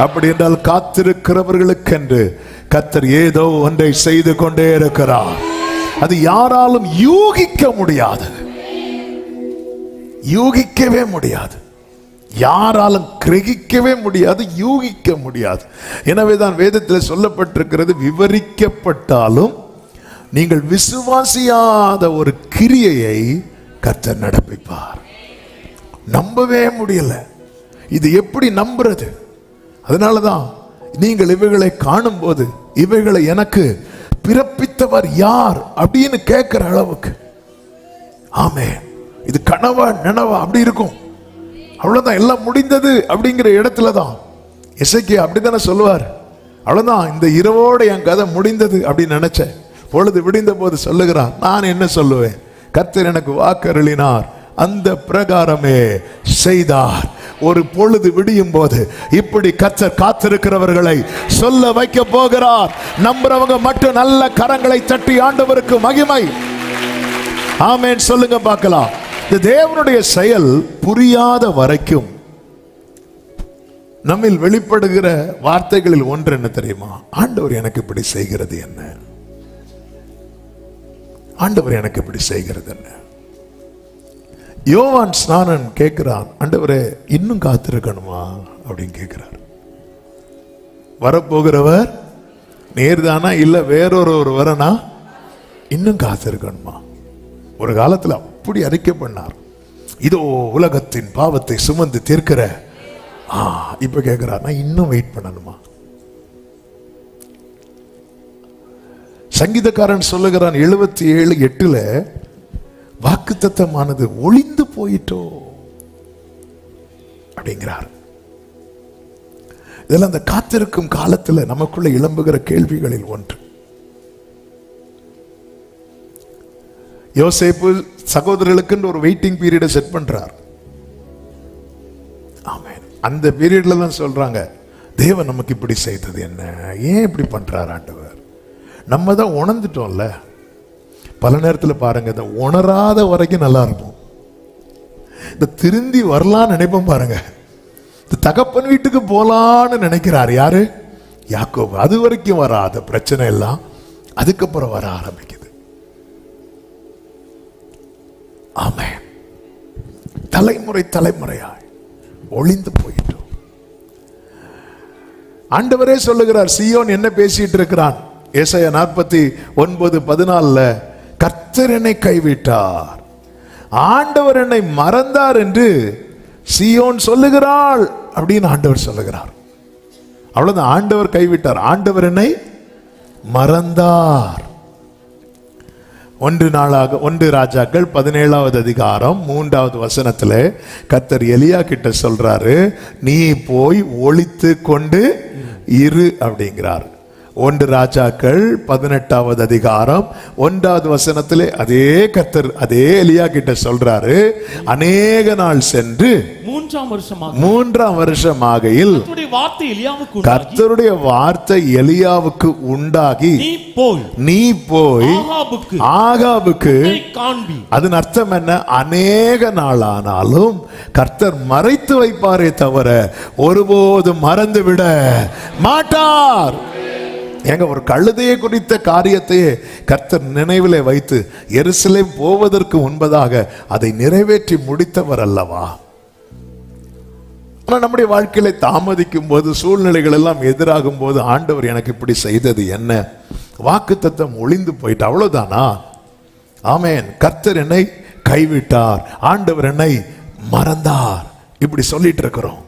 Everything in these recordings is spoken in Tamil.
அப்படி என்றால் காத்திருக்கிறவர்களுக்கென்று கர்த்தர் ஏதோ ஒன்றை செய்து கொண்டே இருக்கிறார். அது யாராலும் யூகிக்க முடியாது, யூகிக்கவே முடியாது, யாராலும் கிரகிக்கவே முடியாது, யூகிக்க முடியாது. எனவேதான் வேதத்தில் சொல்லப்பட்டிருக்கிறது, விவரிக்கப்பட்டாலும் நீங்கள் விசுவாசியாத ஒரு கிரியையை கர்த்தர் நடப்பிப்பார். நம்பவே முடியல, இது எப்படி நம்புறது? அதனாலதான் நீங்கள் இவைகளை காணும் போது இவைகளை எனக்கு பிறப்பித்தவர் யார் அப்படின்னு கேட்கிற அளவுக்கு, ஆமே இது கனவா நினவா அப்படி இருக்கும். அவ்வளவுதான், எல்லாம் முடிந்தது அப்படிங்கிற இடத்துல தான் எசேக்கியா அப்படித்தானே சொல்லுவார். அவ்வளவுதான், இந்த இரவோட என் கதை முடிந்தது அப்படின்னு நினைச்சேன். பொழுது விடிந்த போது சொல்லுகிறார், நான் என்ன சொல்லுவேன், கர்த்தர் எனக்கு வாக்கருளினார், அந்த பிரகாரமே செய்தார். ஒரு பொழுது விடியும் போது இப்படி கர்த்தர் காத்திருக்கிறவர்களை சொல்ல வைக்க போகிறார். நம்புறவங்க மட்டும் நல்ல கரங்களை தட்டி ஆண்டவருக்கு மகிமை ஆமென் சொல்லுங்க பார்க்கலாம். இந்த தேவனுடைய செயல் புரியாத வரைக்கும் நம்மில் வெளிப்படுகிற வார்த்தைகளில் ஒன்று என்ன தெரியுமா? ஆண்டவர் எனக்கு இப்படி செய்கிறது என்ன, ஆண்டவர் எனக்கு இப்படி செய்கிறது என்ன. யோவான் ஸ்நானன் கேட்கிறான், ஆண்டவரே இன்னும் காத்திருக்கணுமா அப்படின்னு கேட்கிறார். வரப்போகிறவர் நேர்தானா இல்ல வேறொரு வரனா, இன்னும் காத்திருக்கணுமா? ஒரு காலத்துல அப்படி அறிக்கை பண்ணார், இதோ உலகத்தின் பாவத்தை சுமந்து தீர்க்கிற. இப்ப கேட்கிறார், நான் இன்னும் வெயிட் பண்ணணுமா? சங்கீதக்காரன் சொல்லுகிறான் 77:8 வாக்குத்தத்தமானது ஒளிந்து போயிட்டோ அப்படிங்கிறார். இதெல்லாம் அந்த காத்திருக்கும் காலத்துல நமக்குள்ள எழும்புகிற கேள்விகளில் ஒன்று. யோசேப்பு சகோதரர்களுக்கு ஒரு வெயிட்டிங் பீரியடை செட் பண்றார். ஆமென். அந்த பீரியட்ல தான் சொல்றாங்க, தேவன் நமக்கு இப்படி செய்தது என்ன, ஏன் இப்படி பண்றார் ஆண்டவர்? நம்ம தான் உணர்ந்துட்டோம்ல. பல நேரத்தில் பாருங்க, இந்த உணராத வரைக்கும் நல்லா இருக்கும். இந்த திருந்தி வரலான்னு நினைப்போம் பாருங்க. இந்த தகப்பன் வீட்டுக்கு போலான்னு நினைக்கிறார் யாரு? யாக்கோபு. அது வரைக்கும் வராத பிரச்சனை எல்லாம் அதுக்கப்புறம் வர ஆரம்பிக்குது. ஆமென். தலைமுறை தலைமுறையாய் ஒளிந்து போயிட்டோம். ஆண்டவரே சொல்லுகிறார், சீயோன் என்ன பேசிட்டு இருக்கிறான்? ஏசாயா 49:14 கர்த்தர் என்னை கைவிட்டார், ஆண்டவர் என்னை மறந்தார் என்று சீயோன் சொல்லுகிறாள் அப்படின்னு ஆண்டவர் சொல்லுகிறார். அவ்வளவுதான், ஆண்டவர் கைவிட்டார், ஆண்டவர் என்னை மறந்தார். 1 ராஜாக்கள் 17:3 கர்த்தர் எலியா கிட்ட சொல்றாரு, நீ போய் ஒளித்து கொண்டு இரு அப்படிங்கிறார். 1 ராஜாக்கள் 18:1 அதே கர்த்தர் அதே எலியா கிட்ட சொல்றாரு, அநேக நாள் சென்று 3ஆம் வருஷமாகையில் கர்த்தருடைய வார்த்தை எலியாவுக்கு உண்டாகி, நீ போய் ஆகாபுக்கு. அதன் அர்த்தம் என்ன? அநேக நாள் ஆனாலும் கர்த்தர் மறைத்து வைப்பாரே தவிர ஒருபோதும் மறந்து விட மாட்டார். எங்க ஒரு கழுதையை குறித்த காரியத்தையே கர்த்தர் நினைவிலே வைத்து எருசலேம் போவதற்கு முன்பதாக அதை நிறைவேற்றி முடித்தவர் அல்லவா? ஆனால் நம்முடைய வாழ்க்கையில தாமதிக்கும் போது, சூழ்நிலைகள் எல்லாம் எதிராகும் போது, ஆண்டவர் எனக்கு இப்படி செய்தது என்ன, வாக்குத்தத்தம் ஒளிந்து போயிட்டு அவ்வளவுதானா? ஆமென். கர்த்தர் என்னை கைவிட்டார், ஆண்டவர் என்னை மறந்தார், இப்படி சொல்லிட்டு இருக்கிறோம்.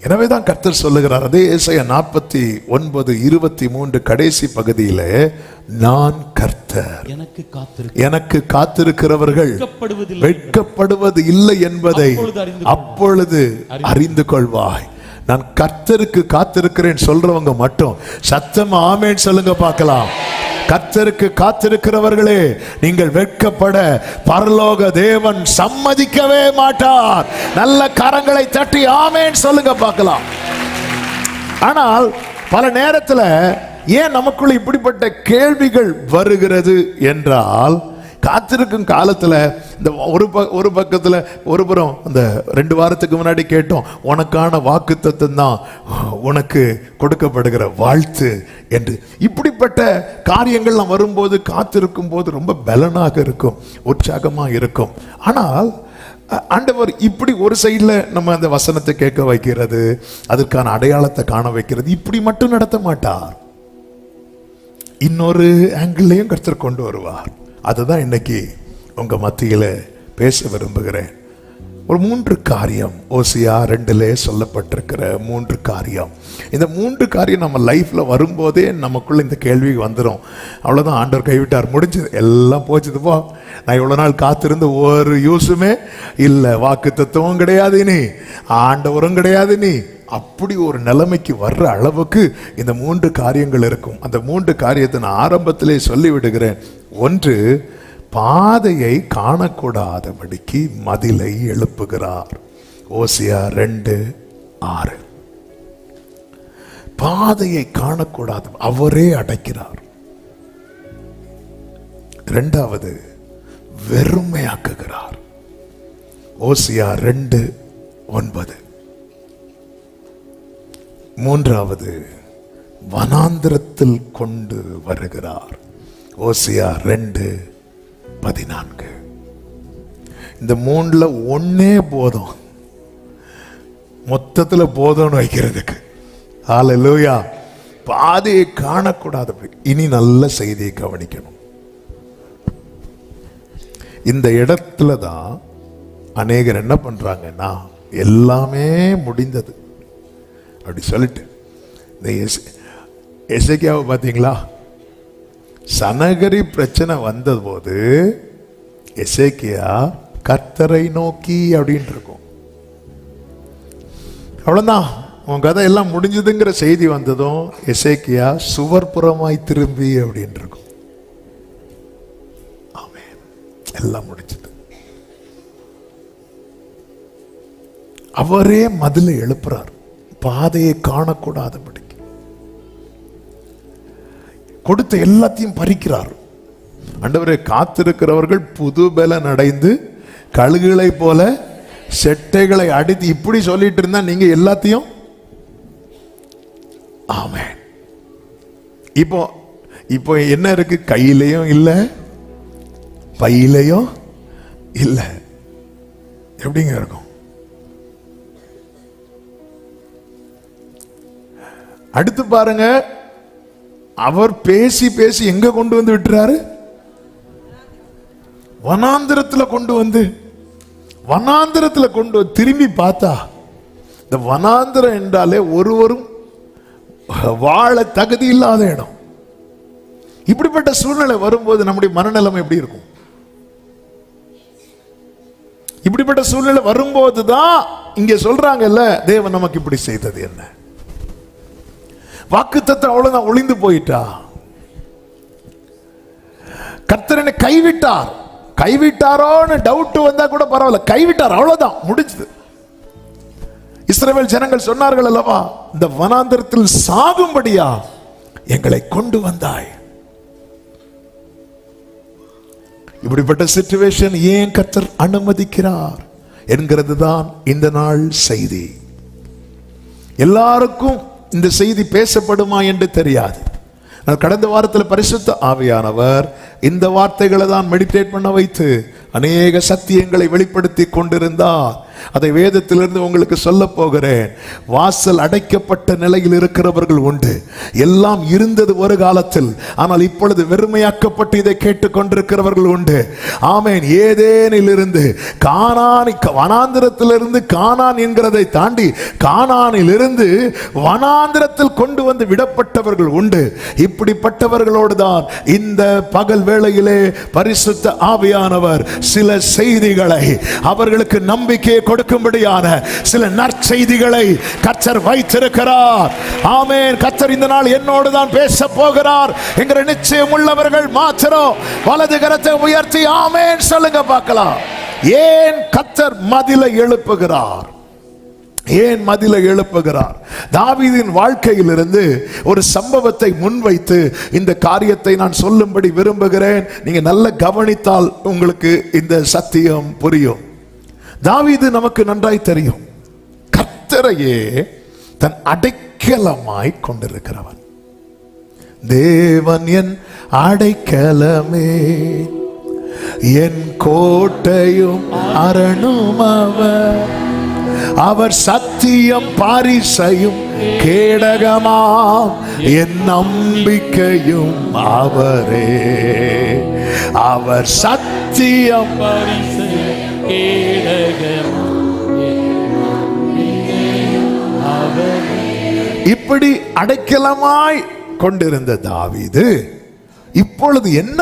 எனவேதான் கர்த்தர் சொல்லுகிறார், அதே ஏசாயா 49:23 கடைசி பகுதியில, நான் கர்த்தர், எனக்கு காத்திருக்கிறவர்கள் வெட்கப்படுவது இல்லை என்பதை அப்பொழுது அறிந்து கொள்வாய். நான் கர்த்தருக்கு காத்திருக்கிறேன் சொல்றவங்க மட்டும் சத்தமா ஆமென் சொல்லுங்க பார்க்கலாம். கர்த்தருக்கு காத்திருக்கிறவர்களே, நீங்கள் வெட்கப்பட பரலோக தேவன் சம்மதிக்கவே மாட்டார். நல்ல கரங்களை தட்டி ஆமென் சொல்லுங்க பார்க்கலாம். ஆனால் பல நேரத்தில் ஏன் நமக்குள்ள இப்படிப்பட்ட கேள்விகள் வருகிறது என்றால், காத்திருக்கும் காலத்துல இந்த ஒரு பக்கத்துல ஒரு புறம் அந்த 2 வாரத்துக்கு முன்னாடி கேட்டோம், உனக்கான வாக்குத்தத்தம் தான் உனக்கு கொடுக்கப்படுகிற வாழ்த்து என்று. இப்படிப்பட்ட காரியங்கள்லாம் வரும்போது காத்திருக்கும் போது ரொம்ப பலனாக இருக்கும், உற்சாகமா இருக்கும். ஆனால் ஆண்டவர் இப்படி ஒரு சைடுல நம்ம அந்த வசனத்தை கேட்க வைக்கிறது, அதற்கான அடையாளத்தை காண வைக்கிறது, இப்படி மட்டும் நடத்த மாட்டார். இன்னொரு ஆங்கிள்லையும் கர்த்தர் கொண்டு வருவார். அதுதான் இன்னைக்கு உங்க மத்தியில பேச விரும்புகிறேன். ஒரு 3 காரியம் ஓசியா 2 சொல்லப்பட்டிருக்கிற 3 காரியம். இந்த 3 காரியம் நம்ம லைஃப்ல வரும்போதே நமக்குள்ள இந்த கேள்வி வந்துடும், அவ்வளவுதான் ஆண்டவர் கைவிட்டார், முடிஞ்சது, எல்லாம் போச்சுது போ, நான் இவ்வளவு நாள் காத்திருந்து ஒரு யூஸுமே இல்லை, வாக்கு தத்துவம் கிடையாது, நீ ஆண்டவரும் கிடையாது, நீ அப்படி ஒரு நிலைமைக்கு வர்ற அளவுக்கு இந்த 3 காரியங்கள் இருக்கும். அந்த 3 காரியத்தை நான் ஆரம்பத்திலே சொல்லி விடுகிறேன். 1, பாதையை காணக்கூடாதபடிக்கு மதிலை எழுப்புகிறார். ஓசியா 2:6. பாதையை காணக்கூடாது, அவரே அடைக்கிறார். 2வது, வெறுமையாக்குகிறார். ஓசியா 2:9. 3வது, வனாந்திரத்தில் கொண்டு வருகிறார். ஓசியா 2:14. இந்த 3ல ஒன்னே போதும், மொத்தத்துல போதும்னு வைக்கிறதுக்கு. ஹல்லேலூயா. பாதையை காணக்கூடாது. இனி நல்ல செய்தியை கவனிக்கணும். இந்த இடத்துல தான் அநேகர் என்ன பண்றாங்கன்னா, எல்லாமே முடிந்தது அப்படி சொல்லிட்டு, இந்த எசேக்கியாவை பார்த்தீங்களா, சனகரி பிரச்சனை வந்தது போது எசேக்கியா கர்த்தரை நோக்கி அப்படின்னு இருக்கும். அவ்வளவுதான், உன் கதை எல்லாம் முடிஞ்சதுங்கிற செய்தி வந்ததும் எசேக்கியா சுவர்புறமாய் திரும்பி அப்படின்னு இருக்கும். ஆமென், எல்லாம் முடிஞ்சது. அவரே மதிலை எழுப்புறார், பாதையை காணக்கூடாதபடி கொடுத்த எல்லாத்தையும் பறிக்கிறார். ஆண்டவரே, காத்திருக்கிறவர்கள் புது பலன் அடைந்து கழுகுகளை போல செட்டைகளை அடித்து, இப்படி சொல்லிட்டு இருந்தா நீங்க எல்லாத்தையும். ஆமென். இப்போ என்ன இருக்கு? கையிலையும் இல்ல, பையிலையும் இல்ல. எப்படிங்க இருக்கும்? அடுத்து பாருங்க, அவர் பேசி பேசி எங்க கொண்டு வந்து விட்டுறாரு? வனாந்திரத்துல கொண்டு வந்து திரும்பி பார்த்தா, இந்த வனாந்திரம் என்றாலே ஒருவரும் வாழ தகுதி இல்லாத இடம். இப்படிப்பட்ட சூழ்நிலை வரும்போது நம்முடைய மனநிலைமை எப்படி இருக்கும்? இப்படிப்பட்ட சூழ்நிலை வரும்போதுதான் இங்க சொல்றாங்கல்ல, தேவன் நமக்கு இப்படி செய்தது என்ன? வாக்குத்தத்தம் அவ்வளவுதான், ஒளிந்து போயிட்டா. கர்த்தர் என்னை கைவிட்டாரோன்னு டவுட் வந்தா கூட பரவாயில்ல, கைவிட்டார், அவ்வளவுதான், முடிஞ்சது. இஸ்ரவேல் ஜனங்கள் சொன்னார்கள் அல்லவா, இந்த வனாந்திரத்தில் சாகும்படியா எங்களை கொண்டு வந்தாய். இப்படிப்பட்ட சிச்சுவேஷன் ஏன் கர்த்தர் அனுமதிக்கிறார் என்கிறது தான் இந்த நாள் செய்தி. எல்லாருக்கும் இந்த செய்தி பேசப்படுமா என்று தெரியாது. கடந்த வாரத்தில் பரிசுத்த ஆவியானவர் இந்த வார்த்தைகளை தான் மெடிடேட் பண்ண வைத்து அநேக சத்தியங்களை வெளிப்படுத்தி கொண்டிருந்தார். அதை வேதத்திலிருந்து உங்களுக்கு சொல்ல போகிறேன். வாசல் அடைக்கப்பட்ட நிலையில் இருக்கிறவர்கள் உண்டு. எல்லாம் இருந்தது ஒரு காலத்தில், ஆனால் இப்பொழுது வெறுமையாக்கப்பட்டு இதை கேட்டுக் கொண்டிருக்கிறவர்கள் உண்டு. ஆமென். ஏதேனில் இருந்து வனாந்திரத்திலிருந்து கானான் என்கிறதை தாண்டி கானானில் இருந்து வனாந்திரத்தில் கொண்டு வந்து விடப்பட்டவர்கள் உண்டு. இப்படிப்பட்டவர்களோடு தான் இந்த பகல் வேளையிலே பரிசுத்த ஆவியானவர் சில செய்திகளை, அவர்களுக்கு நம்பிக்கையை கொடுக்கும்படியான சில நற்செய்திகளை கர்த்தர் வைத்திருக்கிறார். ஆமென். கர்த்தர் இந்த நாள் என்னோடு தான் பேச போகிறார் என்கிற நிச்சயம் உள்ளவர்கள் மாத்திரம் வலது கரத்தை உயர்த்தி ஆமென் சொல்லுங்க பார்க்கலாம். ஏன் கர்த்தர் மதிலை எழுப்புகிறார் ஏன் மதிலை எழுப்புகிறார்? தாவீதின் வாழ்க்கையிலிருந்து ஒரு சம்பவத்தை முன்வைத்து இந்த காரியத்தை நான் சொல்லும்படி விரும்புகிறேன். நீங்க நல்ல கவனித்தால் உங்களுக்கு இந்த சத்தியம் புரியும். தாவீது நமக்கு நன்றாய் தெரியும், கர்த்தரையே தன் அடைக்கலமாய் கொண்டிருக்கிறவன். தேவன் என் அடைக்கலமே, என் கோட்டையும் அரணும் அவர், அவர் சத்தியம் பாரிசையும் கேடகமாம் என் நம்பிக்கையும் அவரே. அவர் சத்தியம் பாரிசையும் கேடகமாம் அவரே. இப்படி அடைக்கலமாய் கொண்டிருந்த தாவீது இப்பொழுது என்ன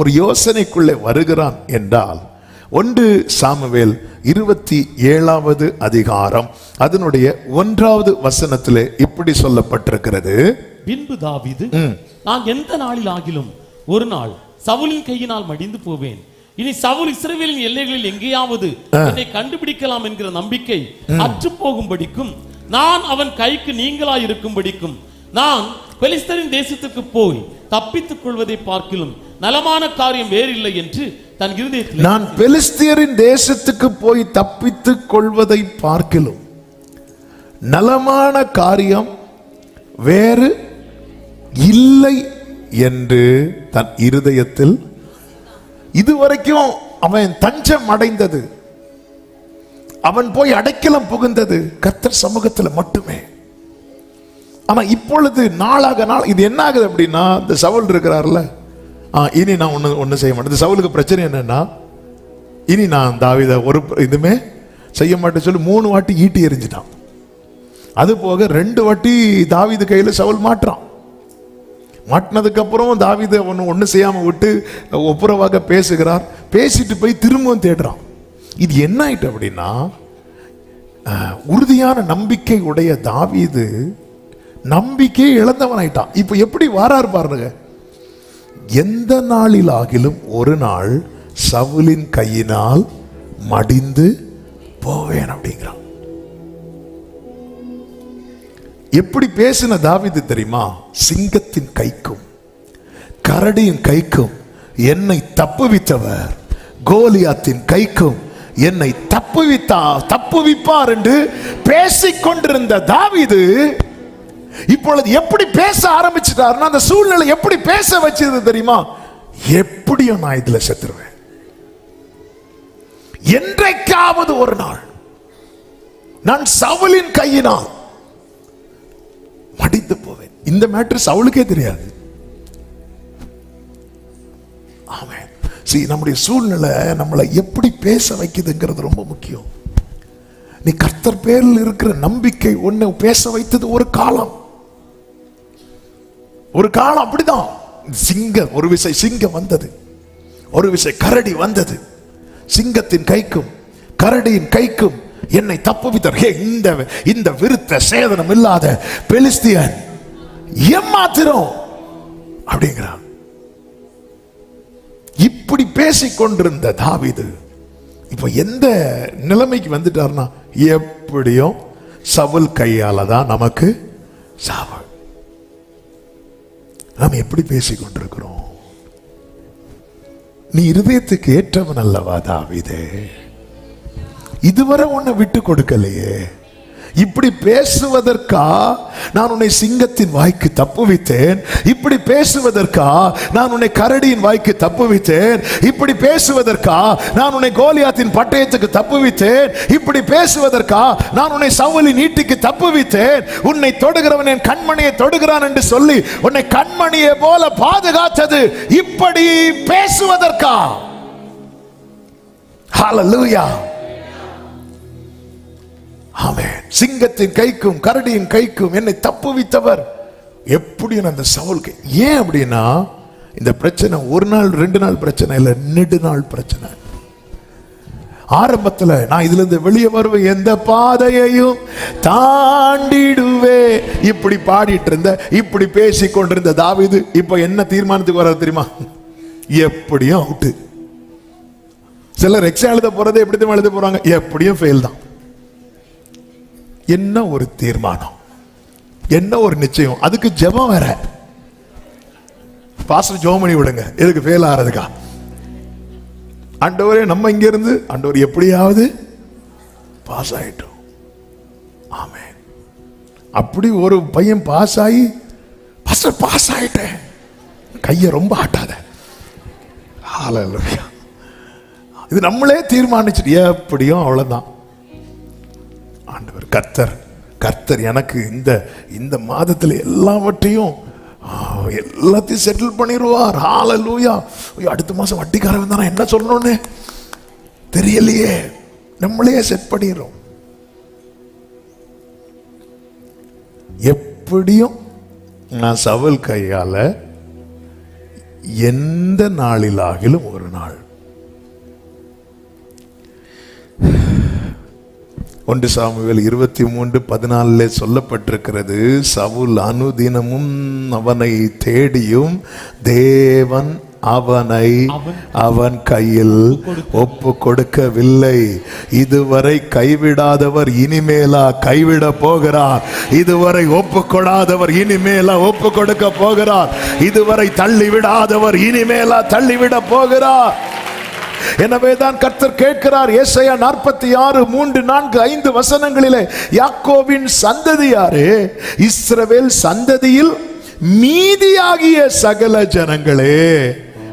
ஒரு யோசனைக்குள்ளே வருகிறான் என்றால், 1 சாமுவேல் 27வது அதிகாரம் அதனுடைய 1வது வசனத்திலே இப்படி சொல்லப்பட்டிருக்கிறது. பின்பு தாவீது, நான் எந்த நாளில் ஆகிலும் ஒரு நாள் சவுலின் கையினால் மடிந்து போவேன். இனி சவுல் இஸ்ரவேலின் எல்லைகளில் எங்கேயாவது என்னை கண்டுபிடிக்கலாம் என்கிற நம்பிக்கை அற்று போகும்படிக்கும், நான் அவன் கைக்கு நீங்களாய் இருக்கும்படிக்கும், நான் பெலிஸ்தரின் தேசத்துக்கு போய் தப்பித்துக் கொள்வதை பார்க்கிலும் நலமான காரியம் வேறில்லை என்று தன் இருதயத்தில், நான் பெலிஸ்தியரின் தேசத்துக்கு போய் தப்பித்துக் கொள்வதை பார்க்கிலும் நலமான காரியம் வேறு இல்லை என்று தன் இருதயத்தில், இதுவரைக்கும் அவன் தஞ்சம் அடைந்தது, அவன் போய் அடைக்கலம் புகுந்தது கர்த்தர் சமூகத்தில் மட்டுமே. ஆனா இப்பொழுது நாளாக நாள் இது என்ன ஆகுது அப்படின்னா, இந்த சவுல் இருக்கிறார்ல, இனி நான் ஒண்ணு செய்ய மாட்டேன். இந்த சவுலுக்கு பிரச்சனை என்னன்னா, இனி நான் தாவீதை ஒரு இதுமே செய்ய மாட்டேன்னு சொல்லி 3 வாட்டி ஈட்டி எறிஞ்சிட்டான். அது போக 2 வாட்டி தாவீது கையில சவுல் மாட்டுறான். மாட்டினதுக்கு அப்புறம் தாவீதை ஒண்ணு செய்யாம விட்டு ஒப்புரவாக பேசுகிறார். பேசிட்டு போய் திரும்பவும் தேடுறான். இது என்ன ஆயிட்டு அப்படின்னா, உறுதியான நம்பிக்கை உடைய தாவீது நம்பிக்கையை இழந்தவன் ஆயிட்டான். இப்ப எப்படி வாரார் பாருங்க, எந்த நாளில் ஆகிலும் ஒரு நாள் சவுலின் கையினால் மடிந்து போவேன் அப்படிங்கிறான். எப்படி பேசின தாவீது தெரியுமா? சிங்கத்தின் கைக்கும் கரடியின் கைக்கும் என்னை தப்புவித்தவர் கோலியாத்தின் கைக்கும் என்னை தப்புவிப்பார் என்று பேசிக்கொண்டிருந்த தாவீது இப்பொழுது எப்படி பேச ஆரம்பிச்சிட்டாருன்னா, அந்த சூழ்நிலை எப்படி பேச வச்சது தெரியுமா? எப்படியும் நான் இதுல செத்துருவேன், என்றைக்காவது ஒரு நாள் நான் சவுலின் கையினால் மடிந்து போவேன். இந்த மேட்டர் சவுலுக்கே தெரியாது. ஆமென். நம்முடைய சூழ்நிலை நம்மளை எப்படி பேச வைக்குதுங்கிறது ரொம்ப முக்கியம். நீ கர்த்தர் பேரில் இருக்கிற நம்பிக்கை உன்னை பேச வைத்தது ஒரு காலம் அப்படிதான். சிங்கம் ஒரு விசை சிங்கம் வந்தது, ஒரு விசை கரடி வந்தது. சிங்கத்தின் கைக்கும் கரடியின் கைக்கும் என்னை தப்புவித்தார். இந்த விருத்த சேதனம் இல்லாத பெலிஸ்தியன் ஏமாத்திரம் அப்படிங்கிறான். இப்படி பேசிக்கொண்டிருந்த தாவீது இப்ப எந்த நிலைமைக்கு வந்துட்டார்னா, எப்படியும் சவுல் கையால தான் நமக்கு சாவு. நாம் எப்படி பேசிக்கொண்டிருக்கிறோம்? நீ இருதயத்துக்கு ஏற்றவன் அல்லவா தாவீதே? இதுவரை உன்னை விட்டு கொடுக்கலையே. இப்படி பேசுவதற்கா நான் உன்னை சிங்கத்தின் வாய்க்கு தப்புவித்தேன், இப்படி பேசுவதற்கா நான் உன்னை கரடியின் வாய்க்கு தப்புவித்தேன், இப்படி பேசுவதற்கா நான் உன்னை கோலியாத்தின் பட்டயத்துக்கு தப்புவித்தேன், இப்படி பேசுவதற்கா நான் உன்னை சவுலின் ஈட்டிக்கு தப்புவித்தேன். உன்னை தொடுகிறவன் என் கண்மணியை தொடுகிறான் என்று சொல்லி உன்னை கண்மணியை போல பாதுகாத்தது இப்படி பேசுவதற்கா? ஹல்லேலூயா. ஆமென். சிங்கத்தின் கைக்கும் கரடியின் கைக்கும் என்னை தப்புவித்தவர் எப்படியும் அந்த சவுலுக்கு. ஏன் அப்படின்னா, இந்த பிரச்சனை 1 நாள் 2 நாள் பிரச்சனை இல்ல, நெடுநாள் பிரச்சனை. ஆரம்பத்தில் நான் இதுல இருந்து வெளியே வருவேன், எந்த பாதையையும் தாண்டிடுவே இப்படி பாடிட்டு இருந்த, இப்படி பேசி கொண்டிருந்த தாவீது இப்ப என்ன தீர்மானத்துக்கு வர தெரியுமா? எப்படியும் அவுட்டு. சிலர் எக்ஸாம் எழுத போறதை எப்படி தான் எழுத போறாங்க, எப்படியும் ஃபெயில் தான். என்ன ஒரு தீர்மானம், என்ன ஒரு நிச்சயம். அதுக்கு ஜெபம் வேற. பாஸ்டர் ஜெபம் பண்ணி விடுங்க, எதுக்கு ஃபெயில் ஆறதுக்கா? ஆண்டவரே நம்ம இங்க இருந்து ஆண்டவர் எப்படியாவது பாஸ் ஆயிட்டோம். ஆமென். அப்படி ஒரு பையன் பாஸ் ஆகி, பாஸ்டர் பாஸ் ஆயிட்டேன், கையை ரொம்ப ஆட்டாத. ஹல்லேலூயா. இது நம்மளே தீர்மானிச்சுட்டு எப்படியும் அவ்வளவுதான். ஆண்டவர் கர்த்தர் எனக்கு இந்த மாதத்துல எல்லாவற்றையும் எல்லாத்தையும் செட்டில் பண்ணிடுவார். ஹல்லேலூயா. அடுத்த மாசம் வட்டிக்காரன் வந்தா என்ன சொல்லணும்னு தெரியலையே, நம்மளே செட் பண்ணிடுறோம். எப்படியும் நான் சவுல் கையால எந்த நாளிலாகிலும் ஒரு நாள். 1 சாமுவேல் 23:14 சொல்லப்பட்டிருக்கிறது, சவுல் அனுதினமும் அவனை தேடியும் தேவன் அவனை அவன் கையில் ஒப்பு கொடுக்கவில்லை. இதுவரை கைவிடாதவர் இனிமேலா கைவிட போகிறார். இதுவரை ஒப்பு கொடாதவர் இனிமேலா ஒப்பு கொடுக்க போகிறார். இதுவரை தள்ளிவிடாதவர் இனிமேலா தள்ளிவிட போகிறார். எனவேதான் கர்த்தர் கேட்கிறார், ஏசாயா 46, 3, 4, 5 வசனங்களிலே, யாக்கோபின் சந்ததியாரே, இஸ்ரவேல் சந்ததியில் மீதியாகிய சகல ஜனங்களே,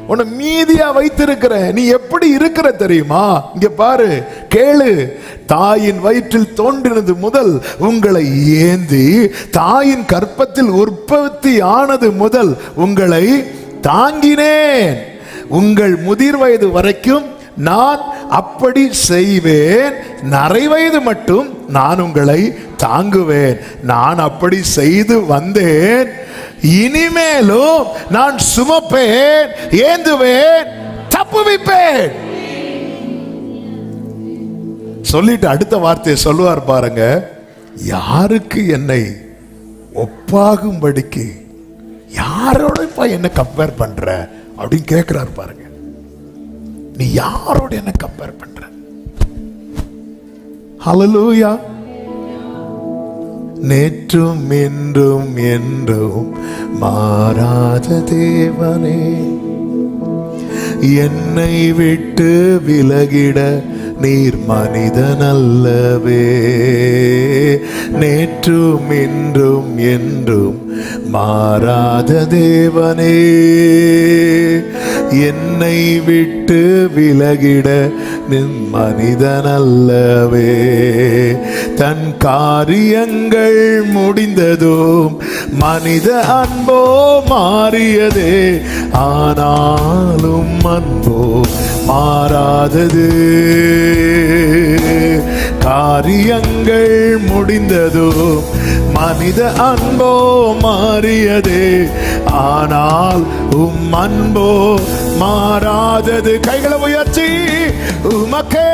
உன்னை மீதியா வைத்திருக்கிற. நீ எப்படி இருக்கிற தெரியுமா? இங்க பாரு, கேளு. தாயின் வயிற்றில் தோன்றினது முதல் உங்களை ஏந்தி, தாயின் கற்பத்தில் உற்பத்தி ஆனது முதல் உங்களை தாங்கினேன். உங்கள் முதிர் வயது வரைக்கும் நான் அப்படி செய்வேன். நரை வயது மட்டும் நான் உங்களை தாங்குவேன். நான் அப்படி செய்து வந்தேன், இனிமேலும் நான் சுமப்பேன், ஏந்துவேன், தப்புவிப்பேன். சொல்லிட்டு அடுத்த வார்த்தையை சொல்லுவார் பாருங்க, யாருக்கு என்னை ஒப்பாகும்படிக்கு, யாரோட என்ன கம்பேர் பண்ற அப்படின்னு கேட்கிறார் பாருங்க. நீ யாரோட என்ன கம்பேர் பண்ற? ஹல்லேலூயா. நேற்றும் இன்றும் என்றும் மாறாத தேவனே, என்னை விட்டு விலகிட நீர் மனிதன் அல்லவே. நேற்றும் இன்றும் என்றும் மாறாத தேவனே, என்னை விட்டு விலகிட நின் மனிதன் அல்லவே. தன் காரியங்கள் முடிந்ததும் மனித அன்போ மாறியதே, ஆனாலும் அன்போ மாறாதது. காரியங்கள் முடிந்ததும் மனித அன்போ மாறியதே, ஆனால் அன்போ மாறாதது. கைகளை உயர்த்தி உமக்கே